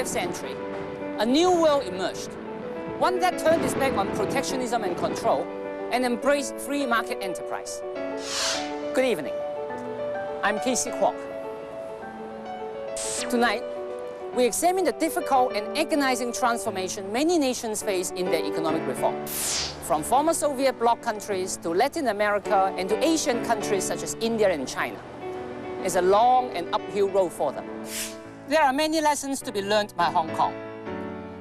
20th century, a new world emerged, one that turned its back on protectionism and control and embraced free market enterprise. Good evening. I'm Casey Kwok. Tonight, we examine the difficult and agonizing transformation many nations face in their economic reform, from former Soviet bloc countries to Latin America and to Asian countries such as India and China. It's a long and uphill road for them. There are many lessons to be learned by Hong Kong.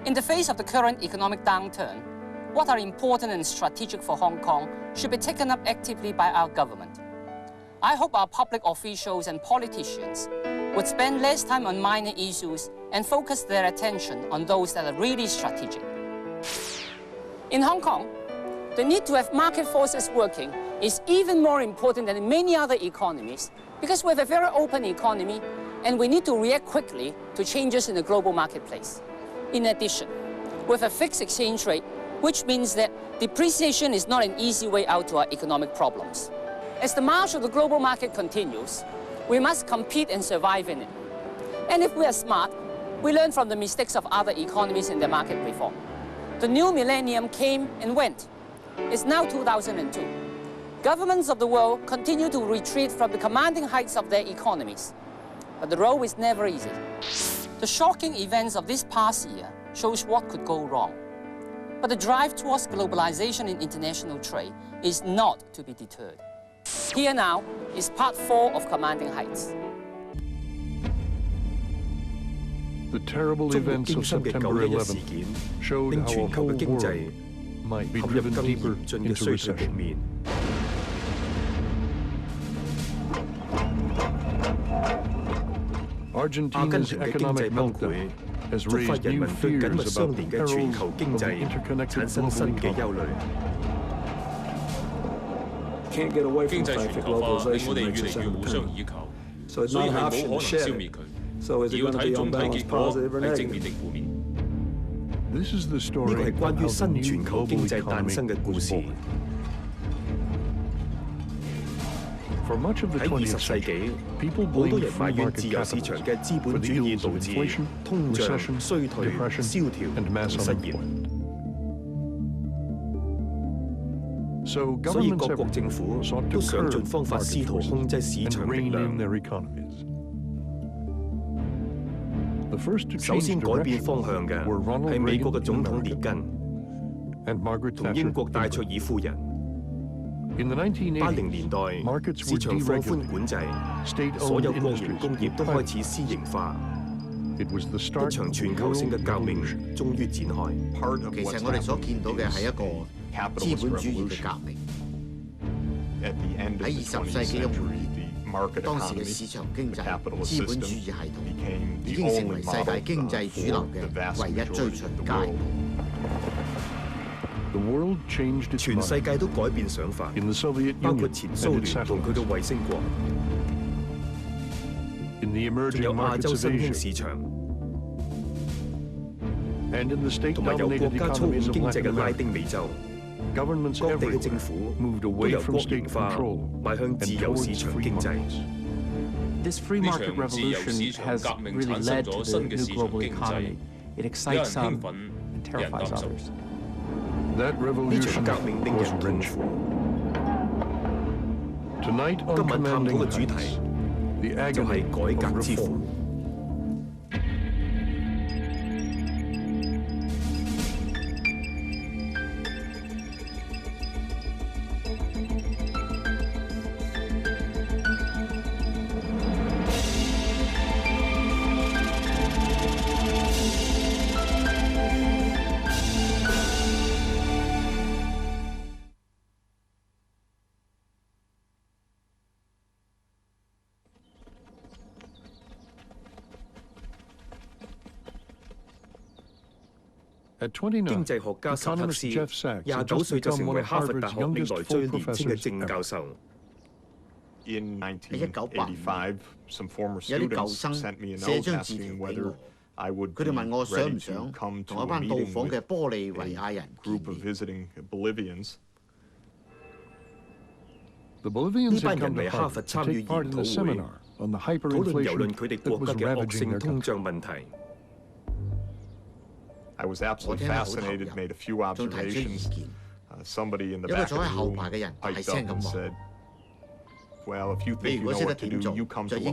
In the face of the current economic downturn, what are important and strategic for Hong Kong should be taken up actively by our government. I hope our public officials and politicians would spend less time on minor issues and focus their attention on those that are really strategic. In Hong Kong, the need to have market forces working is even more important than in many other economies because we have a very open economy and we need to react quickly to changes in the global marketplace. In addition, with a fixed exchange rate, which means that depreciation is not an easy way out to our economic problems. As the march of the global market continues, we must compete and survive in it. And if we are smart, we learn from the mistakes of other economies in their market reform. The new millennium came and went. It's now 2002. Governments of the world continue to retreat from the commanding heights of their economies. But the road is never easy. The shocking events of this past year shows what could go wrong. But the drive towards globalization in international trade is not to be deterred. Here now is part 4 of Commanding Heights. The terrible events of September 11 showed how a whole world might be driven deeper into recession. Argentina's economic meltdown has raised new fears about the perils of the interconnected global economy. Can't get away from the fact that globalization makes us interdependent. So it's not an option to shed it. So is it going to be on balance positive or negative? This is the story of how the new global economy was born. For much of the 20th century, people blamed free market capitalism for the ills of inflation, recession, depression, and mass unemployment. So governments everywhere sought to curb market forces and rein in their economies. The first to change direction were Ronald Reagan in America and Margaret Thatcher in Britain. In the 1980s, markets were deregulated, state-owned industries were privatized. It was the start of the world revolution. Part of what's happening is a capitalist revolution. At the end of the 20th century, the market economy, the capitalist system, became the only model for the vast majority of the world. The world changed its mind in the Soviet Union and its satellites, in the emerging markets of Asia, and in the state-dominated economies of Latin America. Governments everywhere moved away from state control and towards free markets. This free market revolution has really led to the new global economy. It excites some and terrifies others. That revolution was rich. Tonight on Commanding Heights, the agony of reform. At 29, economist Jeff Sachs had just become one of Harvard's youngest full professors ever. In 1985, some former students sent me a note asking whether I would be ready to come to a meeting with a group of visiting Bolivians. The Bolivians had come to Harvard to take part in the seminar on the hyperinflation that was ravaging their country. I was absolutely fascinated, made a few observations. Somebody in the back of the room piped up and said, "Well, if you think you know what to do, you come to La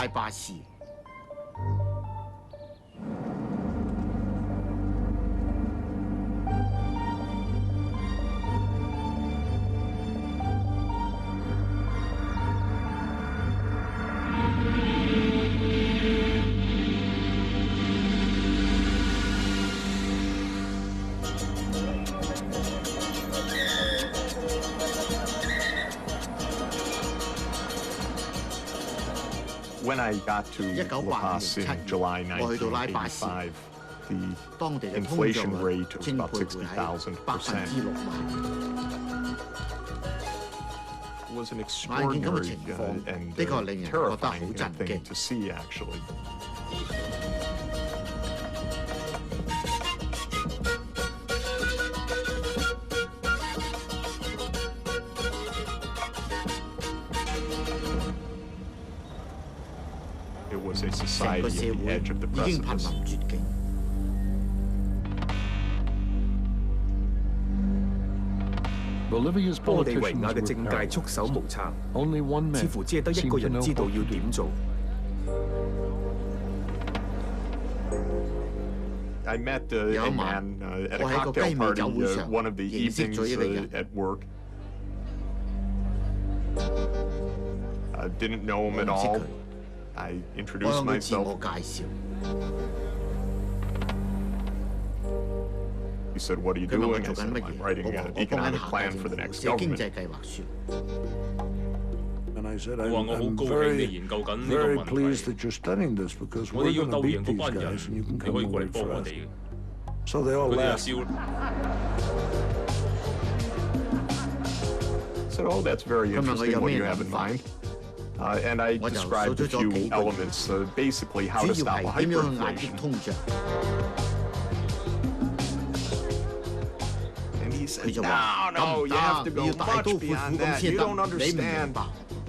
Paz." When I got to La Paz in July 1985, the inflation rate was about 60,000%. It was an extraordinary and terrifying thing to see, actually. It was a society at the edge of the precipice.玻利維亞嘅政界束手無策，似乎只係得一個人知道要點做。I met a man at a cocktail party one of the evenings at work. I didn't know him at all. I introduced myself. He said, "What are you doing?" I said, "I'm writing an economic plan for the next government." And I said, I'm very pleased that you're studying this because we're going to beat these guys and you can come and work for us. So they all laughed. I said, "Oh, that's very interesting. What do you have in mind?" And I described a few elements, basically how to stop a hyperinflation. And he said, "No, you have to go much beyond that. You don't understand.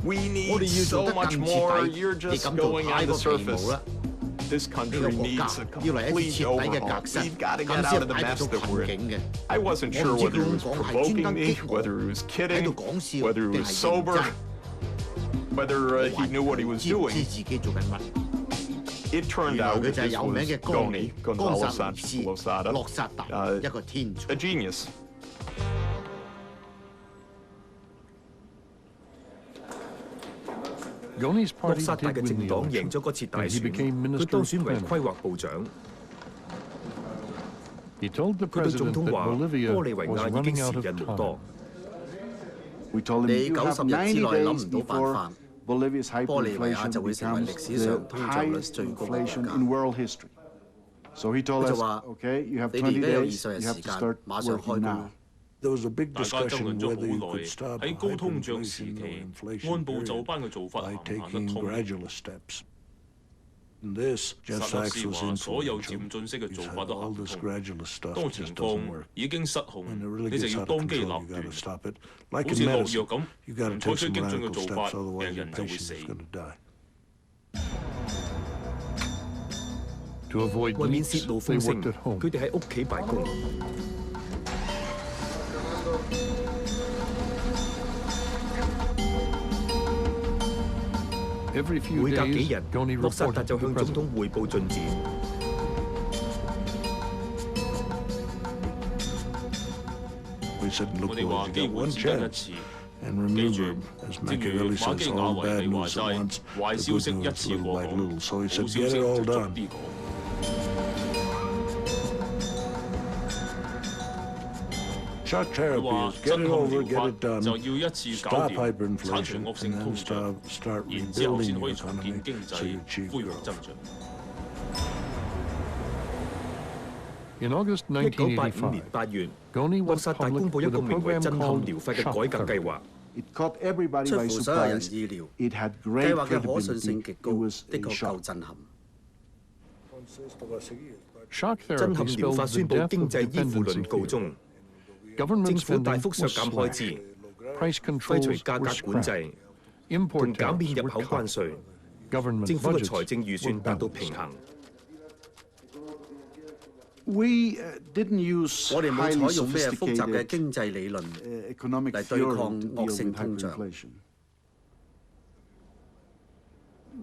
We need so much more. You're just going on the surface. This country needs a complete overhaul. We've got to get out of the mess that we're in." I wasn't sure whether he was provoking me, whether he was kidding, whether he was sober, whether he knew what he was doing. It turned out that this was Goni Gonzalez Losada, a genius.洛薩達嘅政黨贏咗嗰次大選，佢當選為規劃部長。佢對總統話：玻利維亞已經時日無多。你90日之內諗唔到辦法，玻利維亞就會成為歷史上通脹率最高嘅國家。佢就話：你哋而家有20日時間，馬上開工。There was a big discussion whether you could stop hyperinflation or inflation by taking gradual steps. And this just acts as influential. You said all this gradual stuff just doesn't work. When it really gets out of control, you got to stop it. Like in medicine, you got to take some radical steps, otherwise your patient is going to die. 為免泄露風聲，佢哋喺屋企辦公。每隔幾日，洛薩達就向總統匯報進展。我哋話機會只得一次，記住，正如馬基雅維利話齋，壞消息一次過講，好消息就逐啲講。Shot therapy is get it over, get it done, stop hyperinflation, and then start rebuilding the economy so you achieve growth. 1985年8月，洛薩達公布一個名為震撼療法嘅改革計劃。出乎所有人意料，計劃嘅可信性極高，的確夠震撼。震撼療法宣布經濟依附論告終。政府大幅削減開支，廢除價格管制，同減免入口關稅，政府嘅財政預算達到平衡。We didn't use 我哋冇 highly 採用咩複雜嘅 sophisticated 經濟理論 economic 嚟對 theory 抗 to 惡 deal 性 with 通脹， hyperinflation.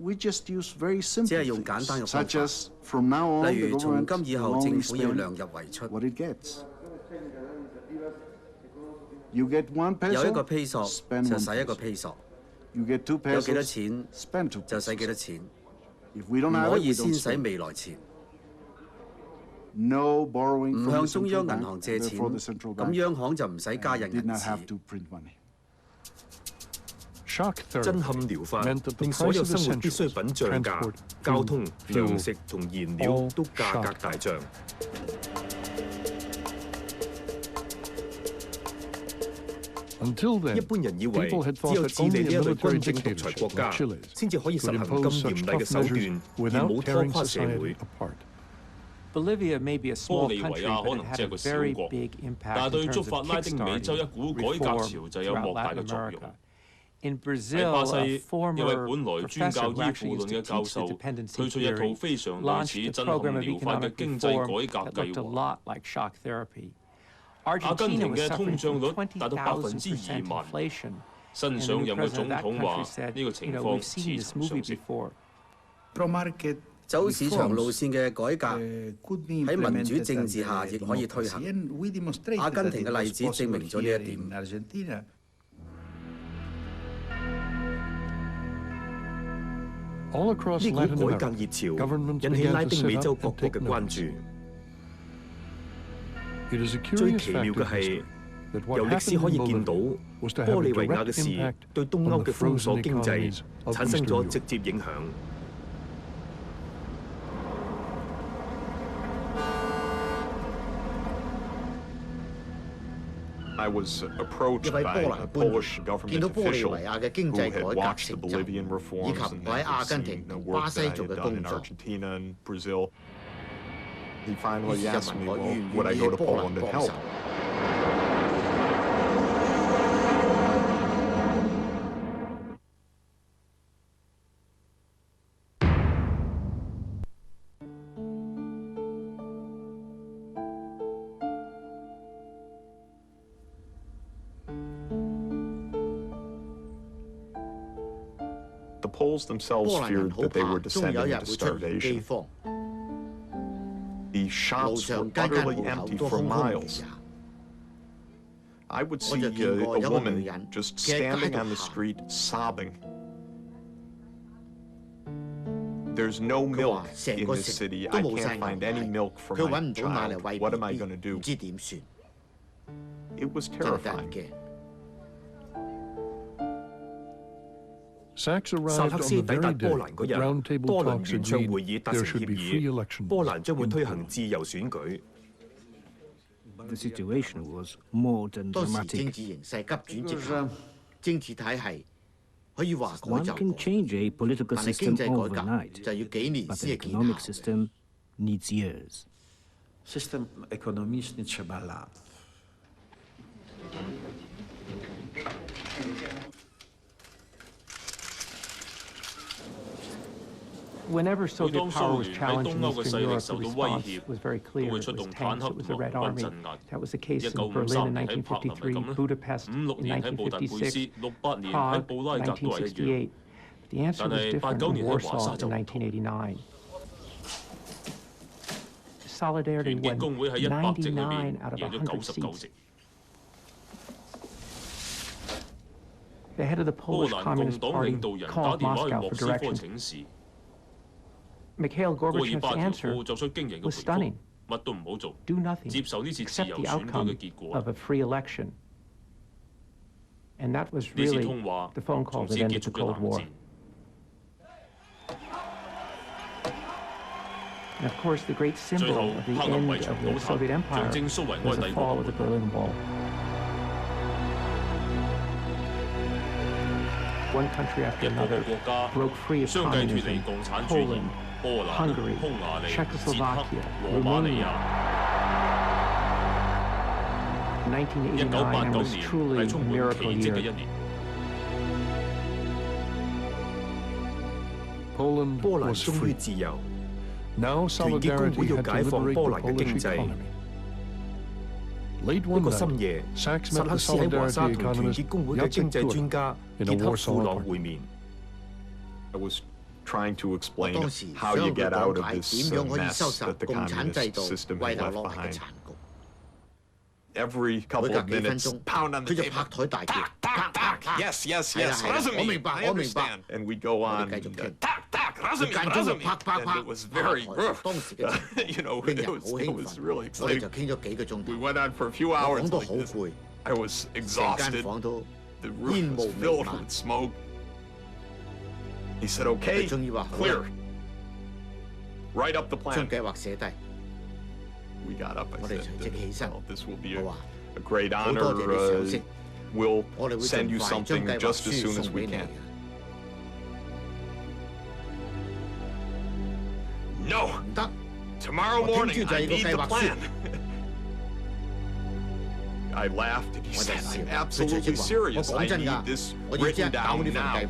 We just use very simple 只係用簡單嘅 things, 方 such 法， as from now on 例 the 如從 government 今以 will 後 only 政府要 spend 量入為出， what it gets. You get 1有一個 peso, peso spend 就 1使一個 peso. peso， You get 2有幾多 pesos, 錢 spend 2就使幾多 pesos. 錢， If we don't 唔 have 可 it, 以 we 先 don't 使 spend. 未來錢， No borrowing 唔 from 向 the 中 central 央 bank, 銀行 and 借錢， therefore the central 咁 bank 央行就唔使加印 did 銀 not have 紙。 to print money. Shock 震 therapy 撼療法 meant that the 令所 price 有 of 生活必 essentials, 需品漲價 transport,，交通、 fuel, 糧食同燃料 all 都價格 shocked. 大漲。Until 一 then, 般人以為 people had 只 thought 有 that 智利 only 呢 a 一類 military 軍政獨裁國 dictatorship 家 like Chile's 先至可以實 could 行 impose 咁 such 嚴厲嘅 tough 手 measures 段，而 without 冇拖 tearing 垮社 society 會。 apart. Bolivia may be a 玻 small 利維 country, 亞可 but 能 it 只係 had 個 a 小 very 國， big 但 impact 係 in 對觸 terms 發 of 拉丁美洲一 kickstarting 股改革 reform 潮就有 throughout 莫大 Latin 嘅作用。 America. In 喺 Brazil, 巴 a 西，一 former 位本來專 professor 教 who 依 actually 附 used 論 to 嘅教 teach the 授 dependency 推出一套 theory, 非常類 launched 似 a 震撼 program of 療法嘅 economic 經濟 reform 改革 that 計 looked a 劃。 lot like shock therapy. 阿根 Argentina 廷 was 嘅通 suffering 脹 from 率達到 20,000% 2%， inflation. 新 And 上 the new 任嘅 president 總 of that 統 country 話： said, 呢個情 we've 況 seen 似 this 曾 movie 相識。 before. 走市場路線嘅改革喺民主政治下亦可以推行。阿根廷嘅例子證明咗呢一點。All across 呢股 Latin 改革 America, 熱潮 governments 引起 began 拉 to 丁 sit 美 up 洲 and 各國 take 嘅關 notice. 注。 It is a 最 curious 奇 fact 妙 of 嘅係， history that what 由歷史 happened 可以 in 見到， Bolivia was to 玻 have 利 a 維亞 direct 嘅事 impact 對東 on 歐 the 嘅封鎖 frozen 經濟 economies of 產生 Eastern 咗 Europe. 直接影響。I was approached 一位 by 波 a 蘭官 Polish 員 government 見到玻利 official 維亞嘅 who 經濟 had 改革 watched the 成就， Bolivian 以 reforms 及 and 我喺 had 阿根 seen 廷 the 同 work 巴 that 西 I 做 had 嘅 done 工 in 作。 Argentina and Brazil. He 於 finally 是就 asked 問 me, 我 well, 願唔 would I 願意 go 喺 to 波 Poland 蘭 and 幫 help? 手。The Poles 波 themselves 蘭人 feared 好 that they 怕， were 終有 descending 一日 into 會出現饑 starvation. 荒， The 路 shops 上 were 間間 utterly 鋪頭 empty 都 for 空空如 miles. 也。 I would 我 see 就見過 a 有個 woman 女人 just 企喺街 standing 度 on the 喊， street sobbing. There's no 佢 milk 話成 in 個 this 城 city. 都 I 冇晒 can't 牛 find any 奶， milk for 佢 my 揾唔到奶嚟 child. 餵 What am I BB， going to 唔 do? 知點算， It was 真係得人 terrifying. 驚。 Sachs 薩 arrived 克 on 斯 the 抵達 very 波 day 蘭嗰 that 日， roundtable 多倫 talks 圓桌會 agreed 議達 there 成 should 協 be free 議， elections 波蘭將會 in 推行 Poland. 自由選舉。 The situation was more than 當時政 dramatic. 治形勢急轉直下，政治體系可以話改 One 就 can 改， change a political 但係經 system 濟改革 overnight, 就要幾年 but 先 an 係見 economic 效嘅。 system needs years. System ekonomiczny trzeba lat. Whenever 每 Soviet 當 power 蘇 was 聯喺 challenged 東 in 歐嘅 Eastern 勢力 Europe, 受 the 到威 response 脅， was very 都 clear. 會 It 出 was 動坦 tanks, 克 it was 同 the Red 陸軍 Army. 鎮壓。 That was the case in 1953 Berlin in 年喺柏林係咁 1953, 啦， Budapest 56 in 年喺布達佩斯 1956, ，68年喺 Prague 布拉格都係一樣。 1968. The answer 但 was 係 different 89 in 年喺華 Warsaw 沙 in 就唔同。 1989. Solidarity 團結 won 工會喺100席裏面 99 out of 贏咗 100 99 seats. 席。 The head of the 波 Polish 蘭共 Communist 黨 Party 領導人打 called 電話去 Moscow 莫 for 斯科 directions. 請示， Mikhail 戈爾 Gorbachev's 巴喬 answer 夫作出驚人嘅 was 回覆 stunning.，乜都唔好做， Do nothing 接受呢次自 except 由 the 選舉 outcome 嘅結果。 of a free election. And that was 呢次 really 通話 the phone 從 call 此 that 結 ended 束 the 咗 Cold 冷 War. 戰。 And of course, the great 最 symbol 後 of the 柏林 end 圍牆 of 倒 the Soviet 塌， Empire 象徵蘇維 was 埃 the 帝 fall 國 of the 嘅滅亡。 Berlin Wall. One country after 一個個 another 國家 broke free of 相繼脱離 communism. 共產主義 Poland,，波蘭、 Hungary, 匈牙利、捷克、 Czechoslovakia, 羅馬尼亞。 1989 was 1989 truly 年係 a 充滿 miracle 奇蹟嘅 year. 一年。 Poland 波蘭 was 終於 free. 自由，團結工會要解放波蘭嘅經濟。一個深夜，薩克斯喺華沙同團結工會嘅經濟專家傑克庫朗會面。Trying to explain how you get out of this mess that the communist system had left behind. Every couple of minutes, pound on the table. Tack, tack, tack. Yes, yes, yes. Razumir, I understand. And we'd go on. Tack, tack. Razumir, Razumir. And it was very, you know, it was really exciting. We went on for a few hours like this. I was exhausted. The room was filled with smoke. He said, okay, clear. Write up the plan. We got up. I said, well, this will be a great honor. We'll send you something just as soon as we can. No! Tomorrow morning, I need the plan. I laughed and he said, I'm absolutely serious. I need this written down now.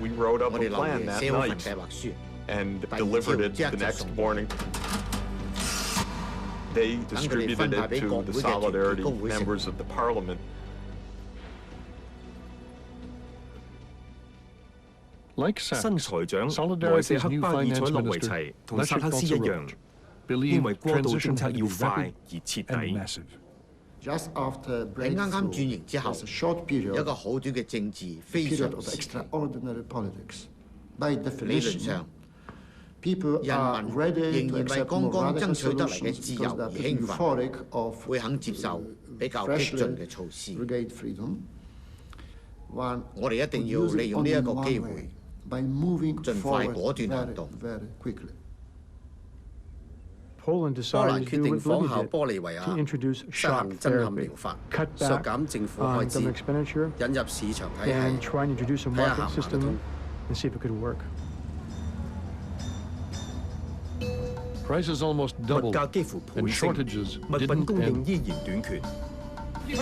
We wrote up a plan that night and delivered it the next morning. They distributed it to the Solidarity members of the parliament. Like 新財長萊舍克巴爾采洛維齊同薩克斯一樣，認為過渡政策要快而徹底。喺啱啱轉型之後，有一個好短嘅政治非常時期。理論上，人民仍然為剛剛爭取得嚟嘅自由而興奮，會肯接受比較激進嘅措施。我哋一定要利用呢一個機會，盡快果斷行動。波蘭決定仿效玻利維亞，實行震撼療法，削減政府開支，引入市場體系，睇下行唔行得通。物價幾乎倍升，物品供應依然短缺。巴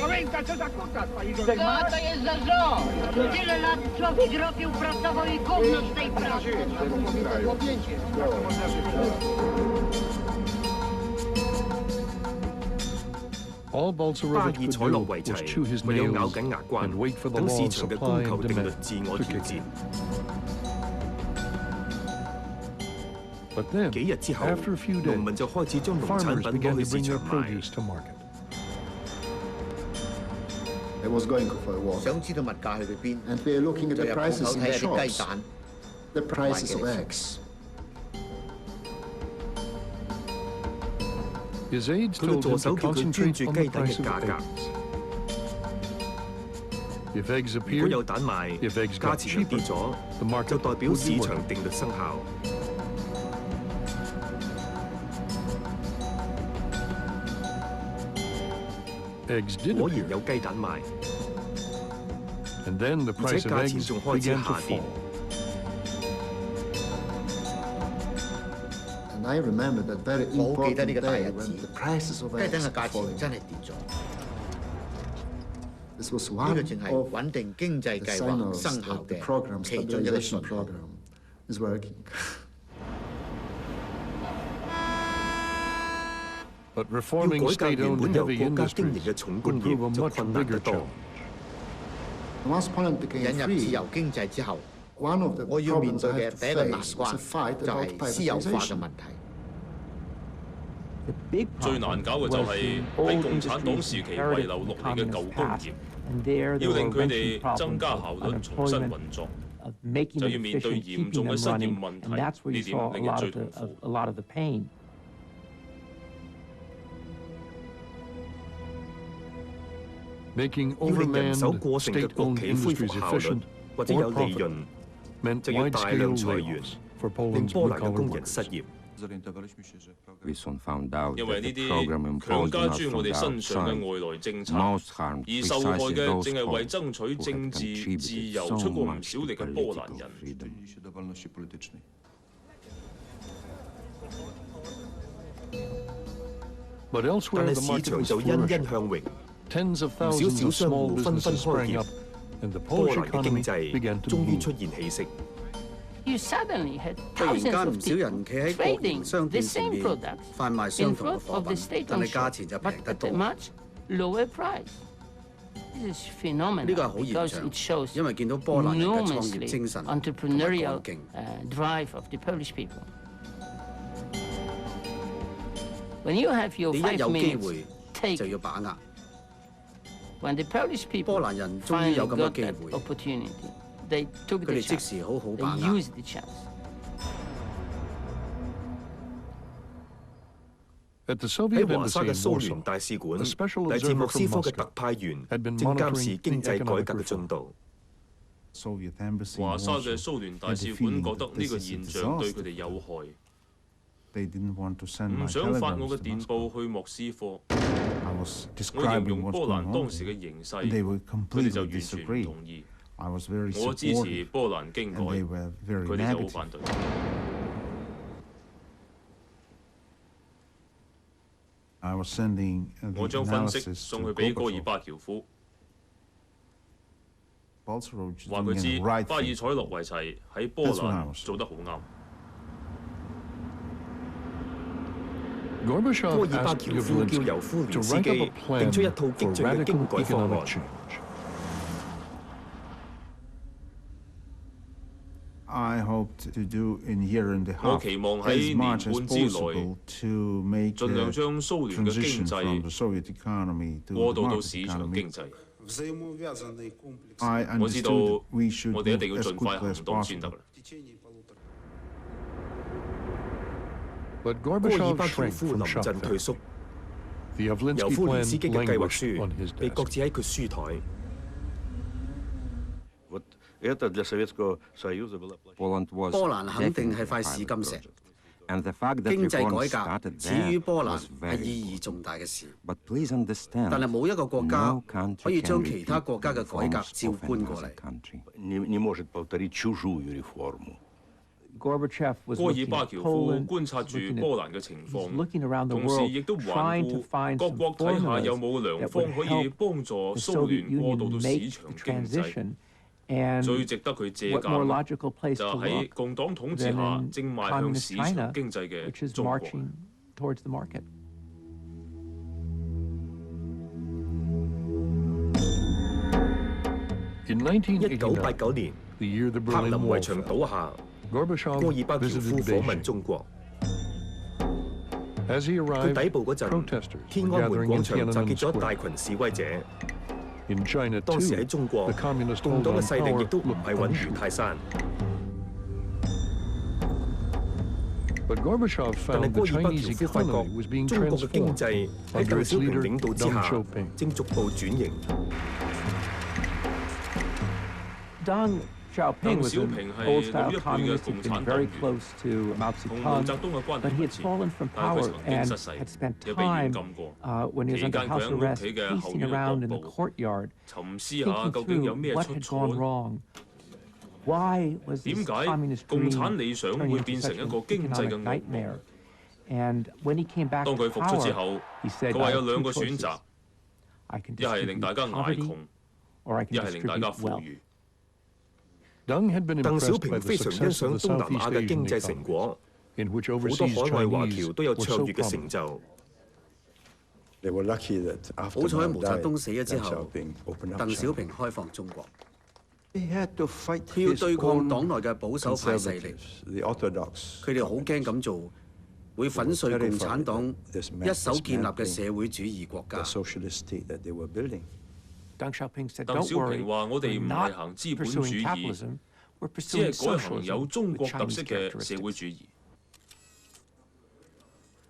爾采洛維齊唯有咬緊牙關，等市場嘅供求定律自我調節。幾日之後，農民就開始將農產品攞去市場賣。想知道物價去到邊，就入鋪頭睇下啲雞蛋賣幾多錢。佢嘅助手叫佢專注雞蛋嘅價格。如果有蛋賣，價錢跌咗，就代表市場定律生效。果然有雞蛋賣，而且價錢仲開始下跌。我好記得呢個大日子，雞蛋嘅價錢真係跌咗。呢個淨係穩定經濟計劃生效嘅其中一個信號。要改革原本由國家經營嘅重工業就困難得多。引入自由經濟之後，我要面對嘅第一個難關就係私有化嘅問題。最難搞嘅就係喺共產黨時期遺留落嚟嘅舊工業，要令佢哋增加效率、重新運作，就要面對嚴重嘅失業問題，呢點令人最痛苦。要令人手過剩嘅國企恢復效率或者有利潤，就要大量裁員，令波蘭嘅工人失業。因為呢啲強加諸我哋身上嘅外來政策，而受害嘅正係為爭取政治自由出過唔少力嘅波蘭人。但係市場就欣欣向榮。唔少小商戶紛紛開業，波蘭嘅經濟終於出現起色。突然間唔少人企喺國營商店前面販賣相同嘅貨品，但係價錢就平得多。呢個係好現象，因為見到波蘭人嘅創業精神同埋幹勁。你一有機會就要把握。波蘭人終於有咁嘅機會，佢哋即時好好把握。喺華沙嘅蘇聯大使館，嚟自莫斯科嘅特派員正監視經濟改革嘅進度。華沙嘅蘇聯大使館覺得呢個現象對佢哋有害，唔想發我嘅電報去莫斯科。我形容波蘭當時嘅形勢，佢哋就完全唔同意。我支持波蘭經改，佢哋就好反對。我將分析送去俾戈爾巴喬夫，話佢知巴爾采洛維齊喺波蘭做得好啱。戈爾巴喬夫叫尤夫連斯基定出一套激進嘅經改方案。我期望喺年半之內，盡量將蘇聯嘅經濟過渡到市場經濟。我知道我哋一定要盡快行動先得啦。戈爾巴喬夫臨陣退縮，尤夫連斯基嘅計劃書被擱置喺佢書台。波蘭肯定係塊試金石，經濟改革始於波蘭係意義重大嘅事。但係冇一個國家可以將其他國家嘅改革照搬過嚟。戈爾巴喬夫觀察住波蘭嘅情況，同時亦都環顧各國睇下有冇良方可以幫助蘇聯過渡到市場經濟。最值得佢借鑑就喺共黨統治下正邁向市場經濟嘅中國。1989年，柏林圍牆倒下，戈爾巴喬夫訪問中國。佢抵埗嗰陣，天安門廣場集結咗大群示威者。當時喺中國，共黨嘅勢力亦都唔係穩如泰山。但係戈爾巴喬夫發覺，中國嘅經濟喺鄧小平領導之下，正逐步轉型。鄧小平係老一輩嘅共產黨員，同毛澤東嘅關係密切，但係佢曾經失勢，又被軟禁過。期間佢喺屋企嘅後院踱步，沉思下究竟有咩出錯？點解共產理想會變成一個經濟嘅噩夢？當佢復出之後，佢話有兩個選擇，一係令大家捱窮，一係令大家富裕。鄧小平非常欣賞東南亞嘅經濟成果，好多海外華僑都有卓越嘅成就。好彩毛澤東死咗之後，鄧小平開放中國。佢要對抗黨內嘅保守派勢力，佢哋好驚咁做，會粉碎共產黨一手建立嘅社會主義國家。鄧小平話：我哋唔係行資本主義，只係改行有中國特色嘅社會主義。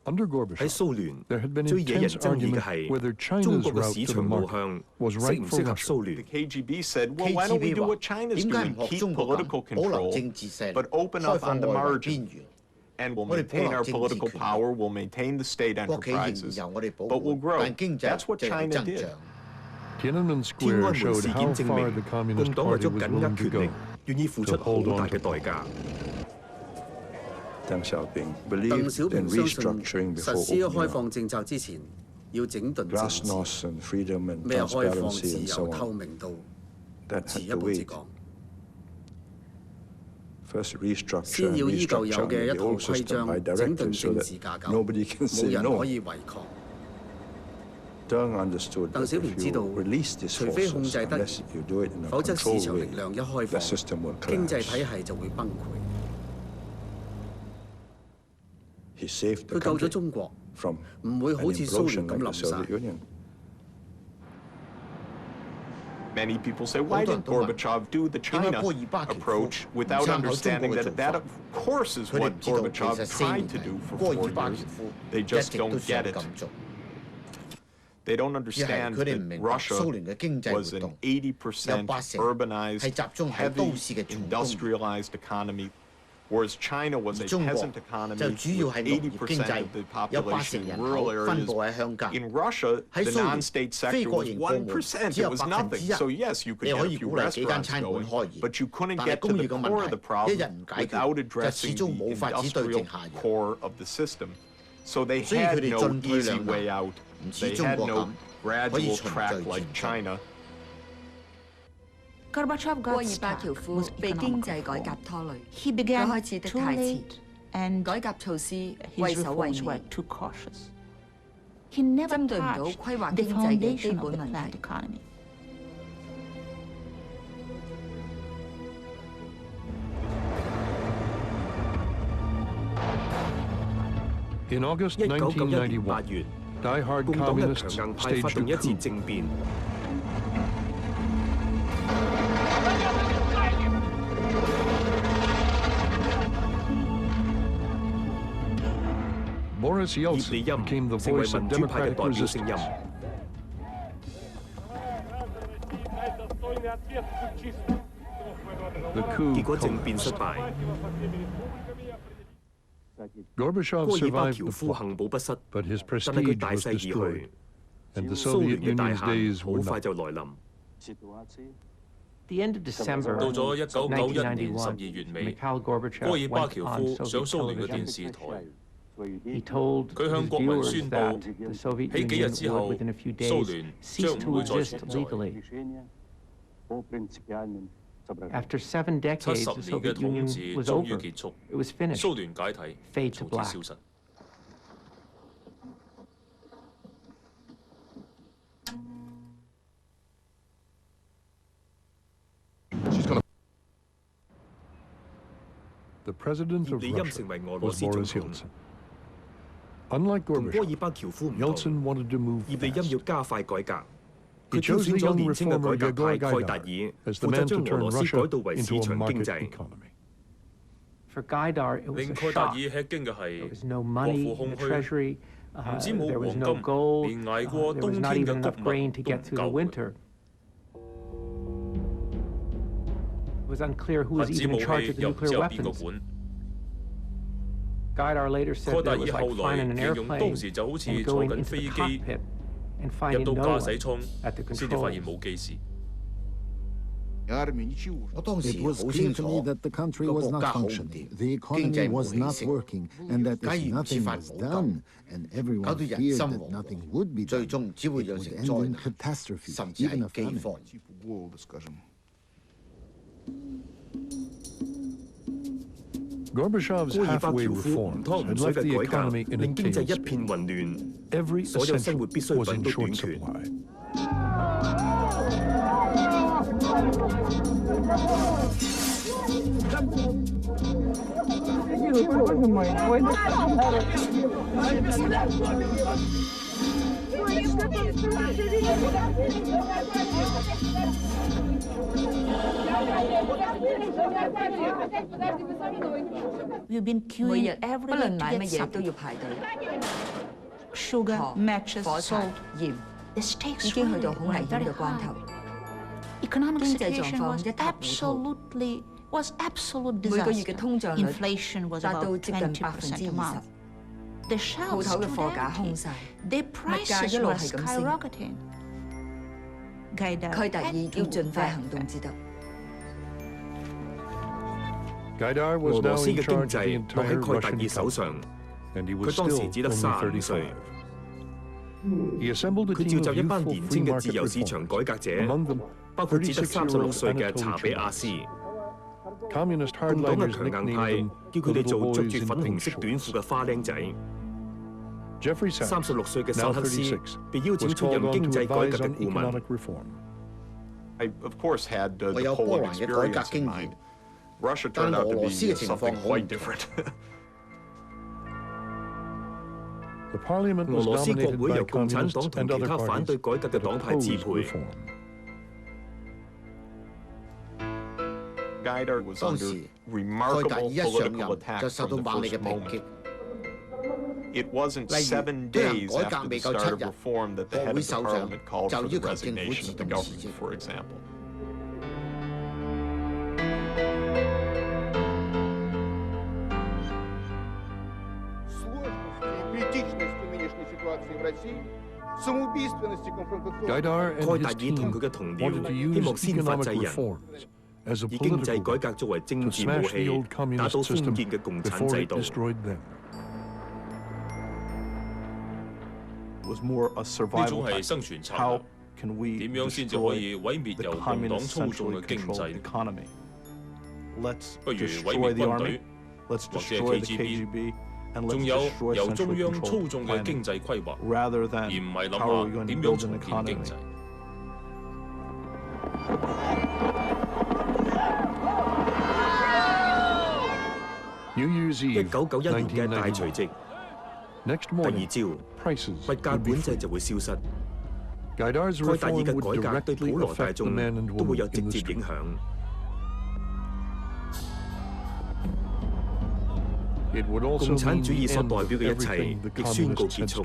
喺蘇聯，最惹人爭議嘅係中國嘅市場路向適唔適合蘇聯。KGB said, well, why don't we do what China's doing? Keep political control, but open up on the margin. And we'll maintain our political power, we'll maintain the state enterprises, but we'll grow. That's what China did. 天安門事件證明，共黨為咗緊握權力，願意付出好大嘅代價。鄧小平相信實施開放政策之前，要整頓政治，咩開放、自由、透明度，遲一步至講。先要依舊有嘅一套規章整頓政治架構，冇人可以違抗。鄧小平知道，除非控制得宜，否則市場力量一開放，經濟體系就會崩潰。佢救咗中國，唔會好似蘇聯咁冧晒。Many people say, why did Gorbachev do the China approach without understanding that that, of course, is what Gorbachev tried to do for 4 years. They just don't get it. They don't understand that Russia was an 80% urbanized, heavy, industrialized economy, whereas China was a peasant economy with 80% of the population in rural areas. In Russia, the non-state sector was 1%. It was nothing. So yes, you could get a few restaurants going, but you couldn't get to the core of the problem without addressing the industrial core of the system. So they had no easy way out. They had no gradual track like China. 戈爾巴喬夫被經濟改革拖累，佢開始得太遲，改革措施畏首畏尾，針對唔到規劃經濟嘅基本問題。In August 1991, 8月，共黨嘅強硬派發動一次政變。Boris Yeltsin became the voice of democratic resistance. 結果政變失敗。Gorbachev survived the fall, but his prestige was destroyed, and the Soviet Union's days were numbered. The end of December 到咗1991年1991 12月尾， Mikhail 戈 Gorbachev 爾巴 went 喬 on 夫上 Soviet 蘇聯嘅 television. 電視台， He told 佢向 his 國民 viewers 宣 that 佈 the Soviet 喺幾日 Union 之後， would, within a few 蘇 days, 聯 cease 將 to 唔會再 exist 存在。 legally. After 7 decades, the 70年嘅 Soviet 統 Union 治 was 終於 over. 結束， It was finished. 蘇聯解體， Fade to 從此 black. 消失。The president of Russia was Boris Yeltsin. Unlike 戈爾 Gorbachev, 巴喬夫唔同， Yeltsin wanted to move 葉利欽 fast. 要加快改革。 He 佢挑 chose 選 the 咗 young 年輕嘅 reformer 改革派 Yegor 蓋達 Gaidar 爾， as the 負責 man 將 to 俄 turn 羅斯改 Russia 到為 into 市 a 場經 market 濟。 economy. For Gaidar, it was 令 a 蓋達爾 shock. 吃驚嘅 There 係 was no 國 money 庫 in 空 the 虛， treasury. 唔止冇 There 黃 was no 金， gold. 連捱過 There 冬 was not 天 even 嘅 enough 谷物 grain to 都 get 唔 through the 夠。 winter. It was unclear who 核 was 子 even 武 in charge 器 of the 又唔知 nuclear 有邊個 weapons. 管。 Gaidar later said 戈達 that it 爾 was 後 like 來 flying in an 形容 airplane 當時就好 and 似坐 going 緊 into 飛 the 機， cockpit and 入 finding 到 no 駕 one 駛艙 at the 先至發現 controls. 冇機事。我當時 It was 好 clear 清 to 楚 me that the country 個 was 國 not 家好唔 functioning. 掂， The 經 economy 濟冇 was 起 not 色， working, and that 假 if 如唔設 nothing 法 was 補救， done, and 搞 everyone 到人 feared 心 that 惶 nothing 惶， would be 最 done, 終只會 it 釀 would 成 end 災 in 難， catastrophe, 甚至 even 係 a 饑 famine. 荒。Gorbachev's 戈爾巴 halfway 喬夫唔 reforms 湯唔 had 水 left 嘅 the 改革， economy in a 令經濟一 tailspin. 片混亂， Every 所有生活 essential 必需 was 品 in 都 short 短缺。 supply. We've been 每 queuing 日不 every 論 day 買 to 乜 get 嘢都 something. 要排隊， Sugar, 糖、 matches, 火柴 salt. 鹽 The stakes 已經去 really 到好危 were 險 very 嘅關頭。 high. Economic 經濟狀 situation 況 was 一塌糊塗， absolute 每個月嘅 disaster. 通脹率 Inflation was 達到 about 接近 20% a 20%。 month. The 鋪 shelves 頭嘅 stood 貨架空 empty. 晒， Their 物價 prices 一路 were 係咁升。 skyrocketing. Gaidar 蓋達爾 had 要 to 盡快 back 行動 back. 至得。 Gaidar 俄 was 羅 now 斯 in 嘅經 charge of the 濟落喺 entire 蓋達 Russian 爾手 economy, 上， and he 佢 was 當時 still 只得 only 35歲。 35. He assembled a 佢 team 召 of 集一班 youthful 年 free 青嘅 market 自由市場改革 reformers, 者， among them 包括只得36歲嘅查比亞斯。共黨嘅強硬派叫佢哋做着住粉紅色短褲嘅花僆仔。36歲嘅薩克斯被邀請出任經濟改革嘅顧問。I, of course, had the 我有波 Poland 蘭嘅改革 experience 經 in 驗， mind. Russia 但 turned out 俄 to 羅 be 斯嘅情況 something 好唔 quite 同。 different. 俄羅斯國會由共產黨同其他反對改革嘅黨派支配。Gaidar was 當 under 時蓋達 remarkable 爾一上 political 任 attack 就受到 from the 猛烈 first 嘅抨 moment. 擊。 It wasn't 例 7 如推行 days 改革 after the 未夠 start of 7日， reform that the 國 head 會 of the 首長 parliament called 就 for 要 the 求政府 resignation 自 of the 動辭 government, 職。 for example. Gaidar 同佢嘅同僚希望先發制人，以經濟改革作為政治武器，打倒封建嘅共產制度。呢種係生存策略。點樣先至可以毀滅由共黨操縱嘅經濟？不如毀滅軍隊，或者係 KGB， 仲有由中央操縱嘅經濟規劃，而唔係諗下點樣重建經濟。1991年嘅大除夕，第二朝，物價管制就會消失。蓋達爾嘅改革對普羅大眾都會有直接影響。共產主義所代表嘅一切亦宣告結束。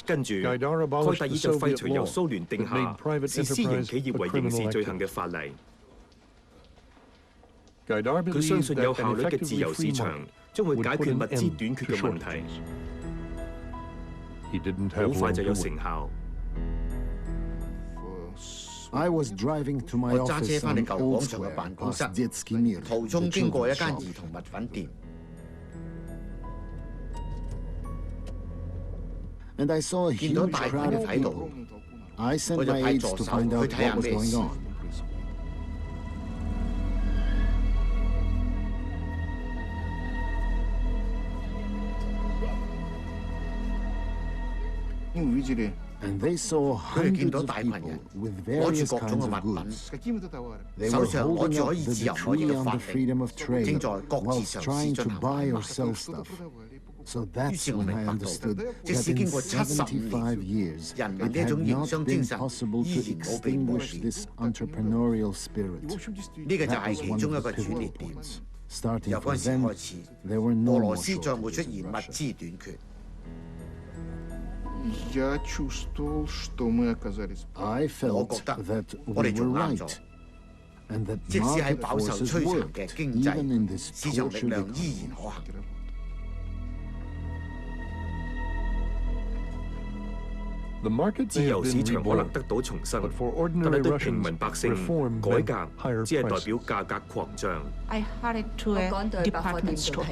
跟住，蓋達爾就廢除由蘇聯定下視私營企業為刑事罪行嘅法例。佢相信有效率嘅自由市場將會解決物資短缺嘅問題，好快就有成效。我揸車返嚟舊廣場嘅辦公室，途中經過一間兒童物品店。見到大群人喺度，我就派助手去睇下咩事。佢哋見到大群人攞住各種嘅物品，手上攞住可以自由貿易嘅法令，正在各自嘗試進行買賣。於是我明白到，即使經過75年，人民呢一種營商精神依然冇被磨滅。呢個就係其中一個轉捩點。由嗰陣時開始，俄羅斯再冇出現物資短缺。我覺得我哋做啱咗，即使喺飽受摧殘嘅經濟，市場力量依然可行。自由市場可能得到重生，但係對平民百姓改革只係代表價格擴張。我趕到百貨店度睇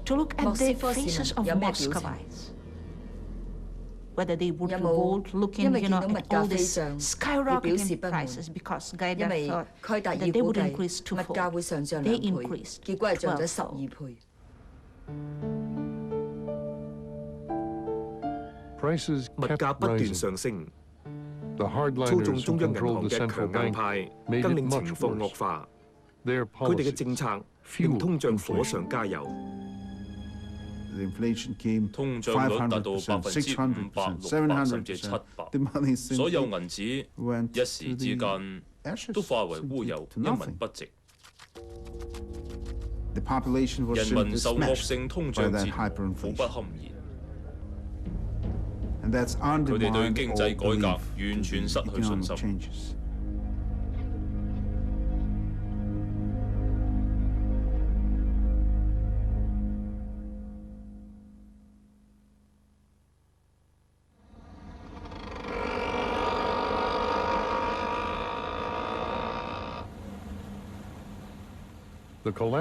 下，莫斯科市民有咩表情？Whether they would revolt, looking, at all this 要表 skyrocketing 示不滿， prices, because 因為 Gaidar 蓋達 thought 爾 that they 估 would 計 increase 物價會 twofold. 上漲 They 2倍， increased 結果係漲咗 12fold. 12倍。物價不斷上升，操縱中央銀行嘅強硬派更令情況惡化。佢哋嘅政策令通脹火上加油。通脹率達到500%、600%甚至700%，所有銀紙一時之間都化為烏有，一文不值。人民受惡性通脹折磨，苦不堪言。佢哋對經濟改革完全失去信心。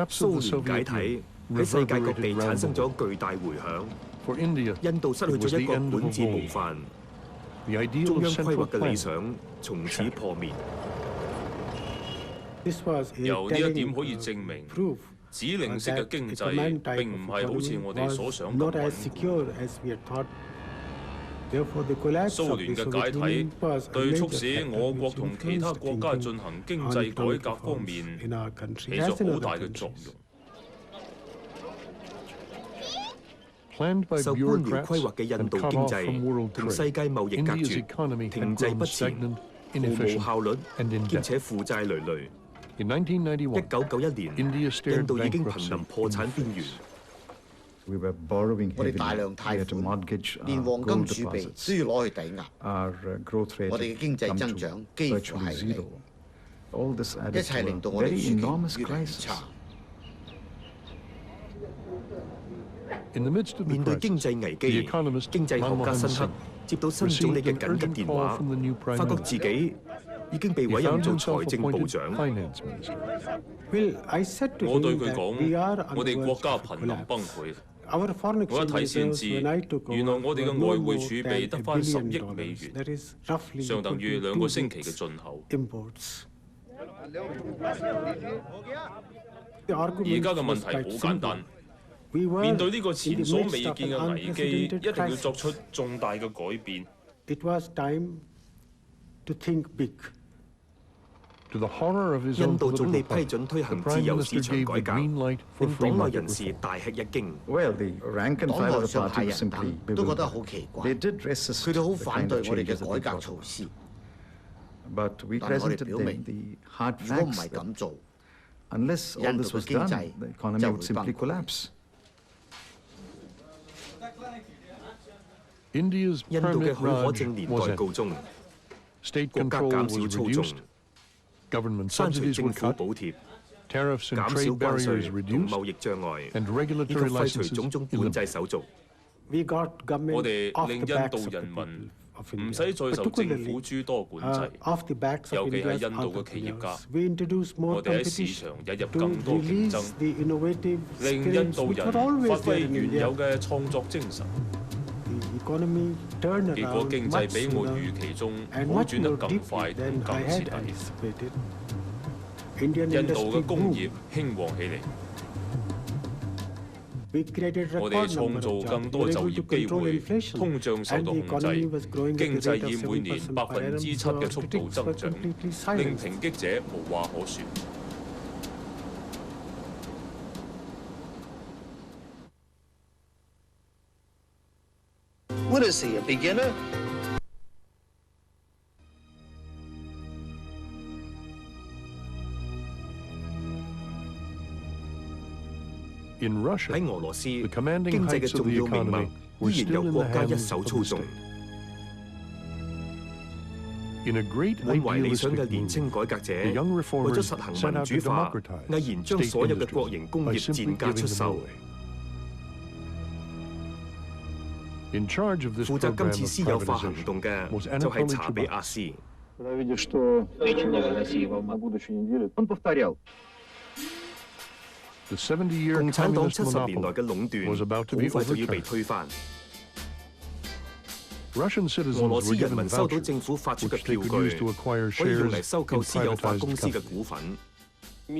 蘇聯解體喺世界各地產生咗巨大迴響，印度失去咗一個管治模範，中央規劃嘅理想從此破滅。由呢一點可以證明，指令式嘅經濟並唔係好似我哋所想咁穩固。蘇聯嘅解體對促使我國同其他國家進行經濟改革方面起咗好大嘅作用。受官僚規劃嘅印度經濟同世界貿易隔絕，停滯不前，毫無效率，兼且負債累累。1991年，印度已經瀕臨破產邊緣。我哋大量貸款，連黃金儲備都要攞去抵押。我哋嘅經濟增長幾乎係零，一切令到我哋處境越嚟越差。面對經濟危機，經濟學家辛克接到新總理嘅緊急電話，發覺自己已經被委任做財政部長。我對佢講：我哋國家瀕臨崩潰。我一睇先知，原來我哋嘅外匯儲備得返10億美元，相當於2個星期嘅進口。而家嘅問題好簡單，面對呢個前所未見嘅危機，一定要作出重大嘅改變。印度總理批准推行自由市場改革，令黨內人士大吃一驚。黨內上下人等都覺得好奇怪，佢哋好反對我哋嘅改革措施。但係我哋表明，如果唔係咁做，印度嘅經濟就會崩潰。印度嘅許可證年代告終，國家減少操縱。刪除政府補貼、減少關稅同貿易障礙，以及廢除種種管制手續。我哋令印度人民唔使再受政府諸多管制，尤其係印度嘅企業家。我哋喺市場引入更多競爭，令印度人發揮原有嘅創作精神。結果經濟比我預期中好轉得更快同更徹底。印度嘅工業興旺起嚟，我哋創造更多就業機會，通脹受到控制，經濟以每年7%嘅速度增長，令抨擊者無話可説。What is he, a beginner?喺俄羅斯，經濟嘅重要命脈依然由國家一手操縱。滿懷理想嘅年青改革者，為咗實行民主化，毅然將所有嘅國營工業賤價出售。負責今次私有化行動嘅就係查比亞斯。共產黨70年代嘅壟斷好快就要被推翻。俄羅斯人民收到政府發出嘅票據，可以用嚟收購私有化公司嘅股份。We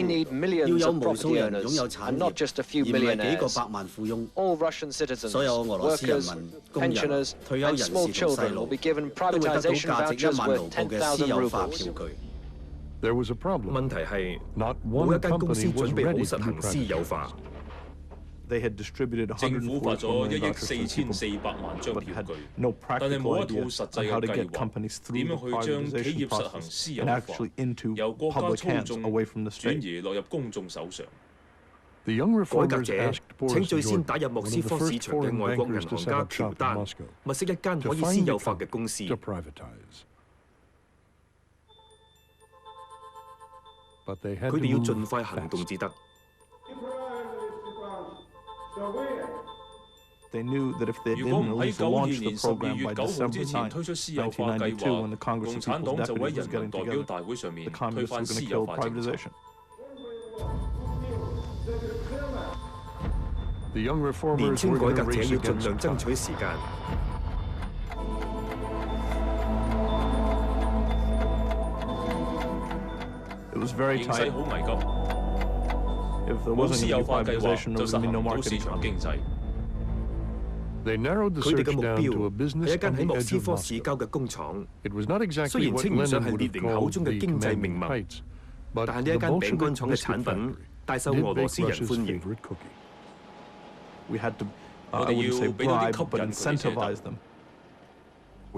need millions of property owners, and not just a few millionaires. All Russian citizens, workers, pensioners, and small children will be given privatization vouchers worth 10,000 rubles. 問題係冇一間公司準備好實行私有化。政府發咗1億4400萬張票據，但係冇一套實際嘅計劃，點樣去將企業實行私有化，由國家操縱轉移落入公眾手上。改革者請最先打入莫斯科市場嘅外國銀行家喬丹，物色一間可以私有化嘅公司。佢哋要盡快行動至得。如果唔喺92年12月9號之前推出私有化計劃，共產黨就喺人民代表大會上面推翻私有化政策。年青改革者要盡量爭取時間。形勢好危急，冇私有化計劃就實行唔到市場經濟。佢哋嘅目標係一間喺莫斯科市郊嘅工廠，雖然稱唔上係列寧口中嘅經濟命脈，但係呢一間餅乾廠嘅產品大受俄羅斯人歡迎。我哋要俾到啲吸引佢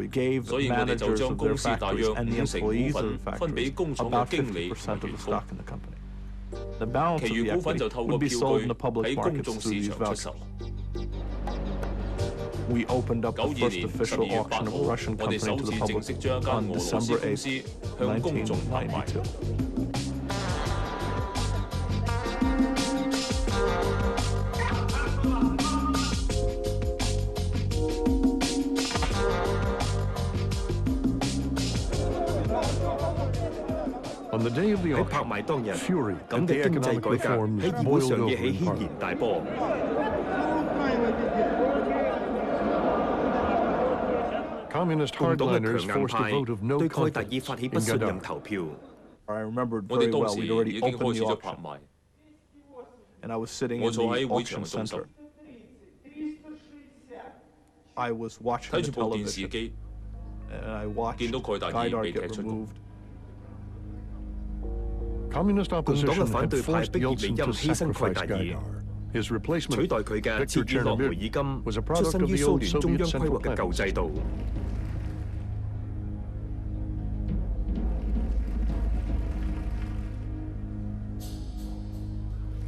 哋，所以我哋就將公司大約50%股份分俾工廠嘅經理同員工，其餘股份就透過票據喺公眾市場出售。92年12月8號，我哋首次正式將一間俄羅斯公司向公眾拍賣。喺拍賣當日，咁嘅經濟改革喺議會上惹起軒然大波。共黨嘅強硬派對蓋達爾發起不信任投票。我哋當時已經開始咗拍賣，我坐喺會場中心，睇住部電視機，見到蓋達爾被踢出局。共黨嘅反對派逼葉利欽犧牲蓋達爾，取代佢嘅切爾諾梅爾金出身於蘇聯中央規劃嘅舊制度。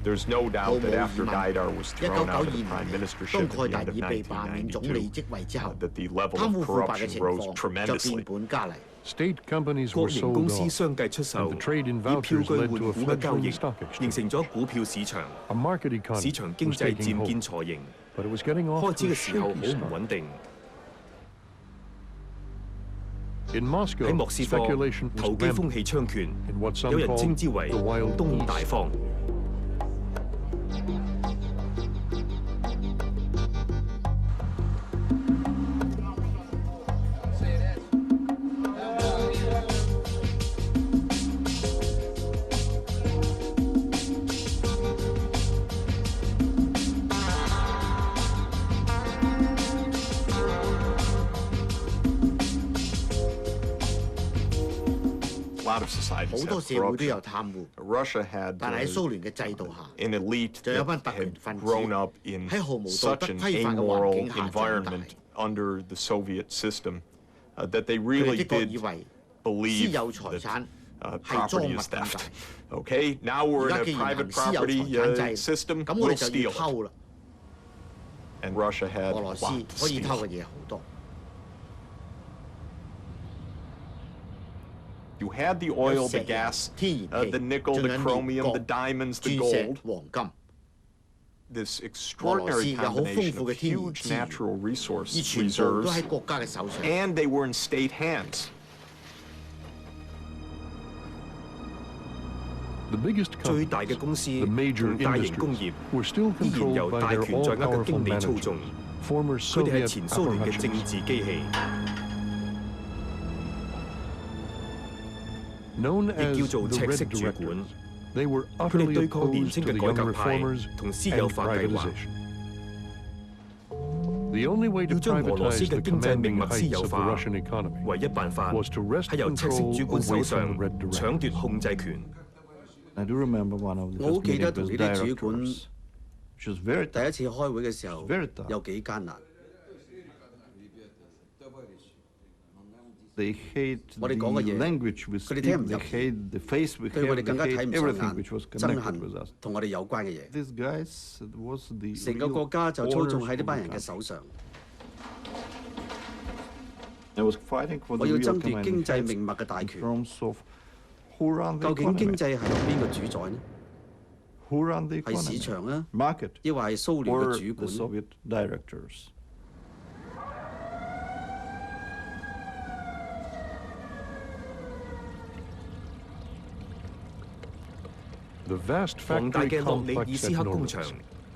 There's no doubt that after Gaidar was thrown out of the prime 當 ministership 蓋 at 達 the 爾 end 被 of 罷免總理職位之後， 1999, that the level 貪 of 污腐敗嘅 corruption 情 rose 況就 tremendously. 變本加厲。國營公司相繼出售，以票據換股嘅交易，形成咗股票市場。市場經濟漸見雛形，開始嘅時候好唔穩定。喺莫斯科，投機風氣猖獗，有人稱之為東大荒。好多社會都有貪污，但係喺蘇聯嘅制度下，就有班特權分子喺毫無道德規範嘅環境下長大。佢哋的確以為私有財產係贓物咁解。而家既然行私有財產制，咁我哋就要偷啦。俄羅斯可以偷嘅嘢好多。You had the oil, the gas, the nickel, the chromium, the diamonds, the gold. This extraordinary combination of huge natural resource reserves, and they were in state hands. 最大嘅公司同大型工業依然由大權在握嘅經理操縱，佢哋係前蘇聯嘅政治機器。亦叫做赤色主管，佢哋對抗年青嘅改革派同私有化計劃。要將俄羅斯嘅經濟命脈私有化，唯一辦法係由赤色主管手上搶奪控制權。我好記得同呢啲主管第一次開會嘅時候有幾艱難。我哋講嘅嘢，佢哋聽唔入，對我哋更加睇唔上眼，憎恨同我哋有關嘅嘢。成個國家就操縱喺呢班人嘅手上。我要爭奪經濟命脈嘅大權。究竟經濟係由邊個主宰呢？係市場啊，抑或係蘇聯嘅主管？龐大嘅諾里爾斯克工場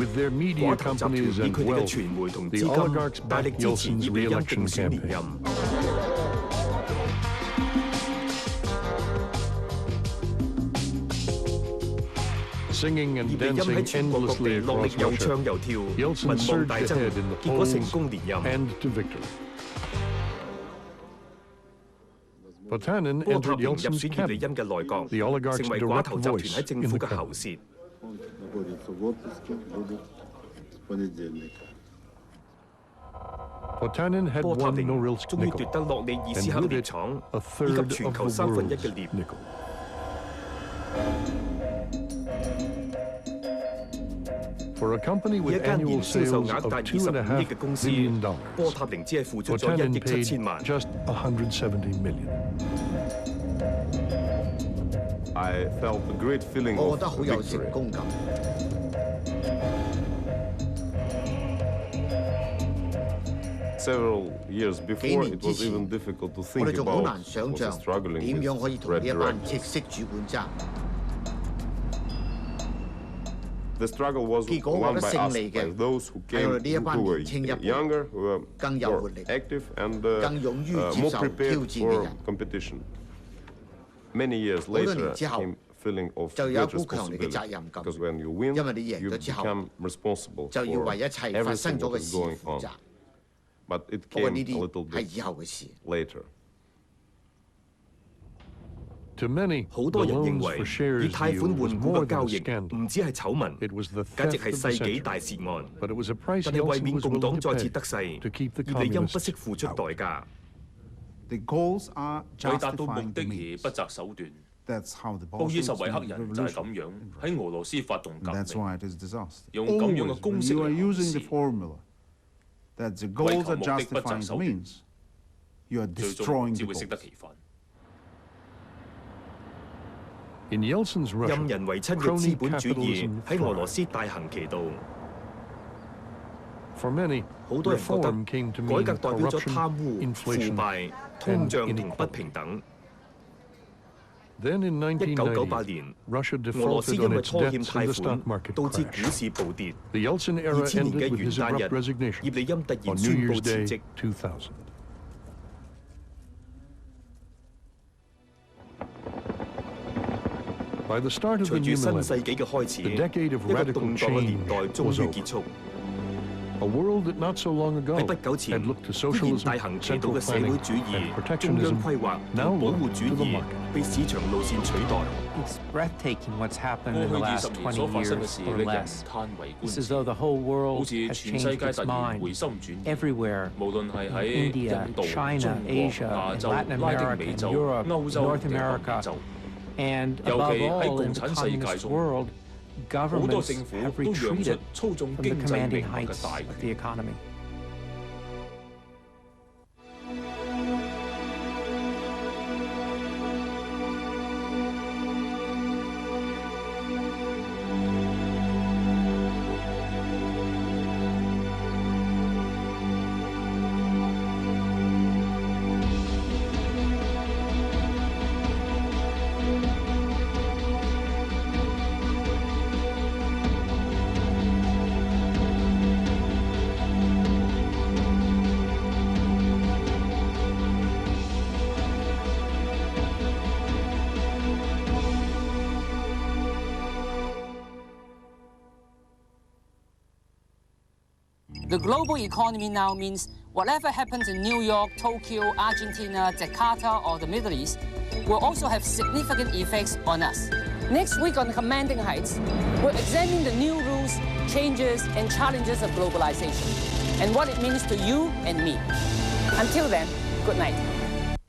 With their media companies and wealth, the oligarchs backed Yeltsin's re-election campaign. Singing and dancing endlessly across Russia, Yeltsin surged ahead in the polls and to victory. Potanin entered Yeltsin's cabinet, the oligarch's direct voice in the Kremlin. Potanin had won Norilsk nickel, and with it, a third of the world's nickel. For a company with annual sales of $2.5 billion, Potanin paid just $170 million. I felt a great feeling of victory. Several years before, it was even difficult to think about struggling with red directors. The struggle was won by us, by those who were younger, who were more active and more prepared for competition. Many years later, came feeling of great responsibility, because when you win, you become responsible for everything that is going on. But it came a little bit later. To many, the loans for shares deal was more than a scandal. It was the theft of the century. But it was a price Yeltsin was willing to pay to keep the communists out. The goals are 為達到 justifying 目 the 的而 means. 不擇手段。 That's how the 布爾什 Bolsheviks 維克 did 人就係咁 revolution. 樣喺俄羅斯發動革 That's 命， why it is disaster. 用咁樣嘅 Always, 公 when 式 you 嚟 are 行 using the 事， formula that the 為 goals 求 are 目的不擇 justifying the 手段， means, you are 最 destroying 終只 the 會適得 goals. 其反。 In Yeltsin's Russia, 任人唯親嘅資本主義喺俄羅斯大行其道。 For many, 好多人覺得 reform came to 改 mean 革代表咗 corruption, 貪污、腐 inflation, 敗、通 and 脹同不 inequality. 平等。 Then in 1998 1990, 年， Russia 俄羅斯 defaulted 因 on 為 its 拖欠 debts 貸 and the 款 stock，market 導致股 crashed. 市暴跌。 The Yeltsin era 2000年 ended 嘅 with 元 his 旦 abrupt 日， resignation 葉利欽突 on 然 New 宣布 Year's 辭 Day 職。 2000. By the start of the 隨住 new 新世 millennium, 紀嘅開始， the decade of 一個 radical 動盪嘅年 change 代終 was 於 over. 結束。 A world that not so long ago 喺不久前， had looked to 依然 socialism, 大行其道 central 嘅社會 planning, 主義、 and 中央 protectionism 規劃 now 同保護 look 主 to the 義 market. 被市場路線取代。 It's breathtaking what's happened 過 in 去 the 20 last 年 20所發生嘅 years 事 or 令人 less. 嘆為觀 It's as 止， though the whole 好 world 似 has 全世 changed 界 its 突然回 mind. 心轉意。 Everywhere, 無論係 in 喺 India, 印度、 China, 中國、 Asia, 亞 and 洲、 Latin 拉丁 America, 美 and 洲、 Europe, 歐洲 North 定南美 America, 洲， and 尤 above 其喺 all, 共 in the 產世界 communist 中， world, 好多 governments 政府 have 都讓出 retreated 操縱 from the 經濟 commanding 命脈嘅 heights 大 of 權。 the economy. The global economy now means whatever happens in New York, Tokyo, Argentina, Jakarta, or the Middle East will also have significant effects on us. Next week on Commanding Heights, we'll examine the new rules, changes, and challenges of globalization, and what it means to you and me. Until then, good night.